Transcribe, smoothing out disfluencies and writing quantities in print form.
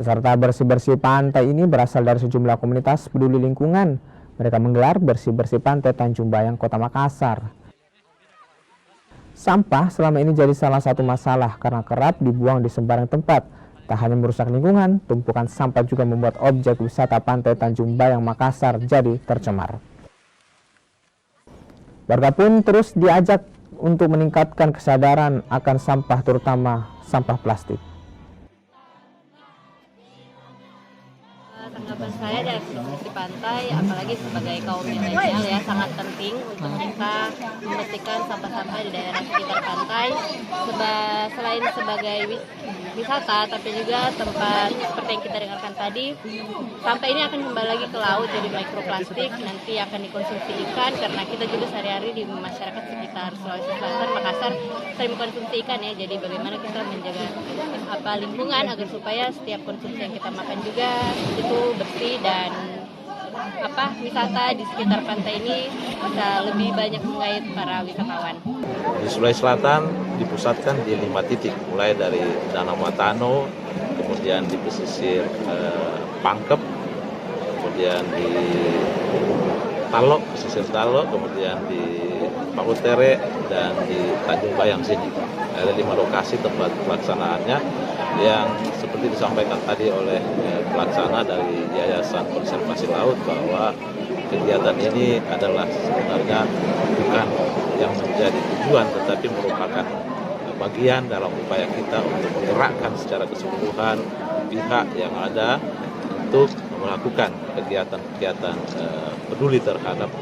Peserta bersih-bersih pantai ini berasal dari sejumlah komunitas peduli lingkungan. Mereka menggelar bersih-bersih pantai Tanjung Bayang, Kota Makassar. Sampah selama ini jadi salah satu masalah karena kerap dibuang di sembarang tempat. Tak hanya merusak lingkungan, tumpukan sampah juga membuat objek wisata pantai Tanjung Bayang, Makassar jadi tercemar. Warga pun terus diajak untuk meningkatkan kesadaran akan sampah, terutama sampah plastik. Tanggapan saya dari bersih pantai, apalagi sebagai kaum milenial ya, sangat penting untuk kita membersihkan sampah-sampah di daerah sekitar pantai. Selain sebagai wisata, tapi juga tempat seperti yang kita dengarkan tadi, sampah ini akan kembali lagi ke laut jadi mikroplastik, nanti akan dikonsumsi ikan karena kita juga sehari-hari di masyarakat sekitar Sulawesi Selatan, Makassar sering mengkonsumsi ikan ya. Jadi bagaimana kita menjaga lingkungan agar supaya setiap konsumsi yang kita makan juga itu bersih dan wisata di sekitar pantai ini bisa lebih banyak menggait para wisatawan. Di Sulawesi Selatan dipusatkan di 5 titik, mulai dari Danau Matano, kemudian di pesisir Pangkep, kemudian di Talok, pesisir Talok, kemudian di Pakutere, dan di Tanjung Bayang sini. Ada 5 lokasi tempat pelaksanaannya yang seperti disampaikan tadi oleh pelaksana dari Yayasan Konservasi Laut bahwa kegiatan ini adalah sebenarnya bukan yang menjadi tujuan tetapi merupakan bagian dalam upaya kita untuk menggerakkan secara keseluruhan pihak yang ada untuk melakukan kegiatan-kegiatan peduli terhadap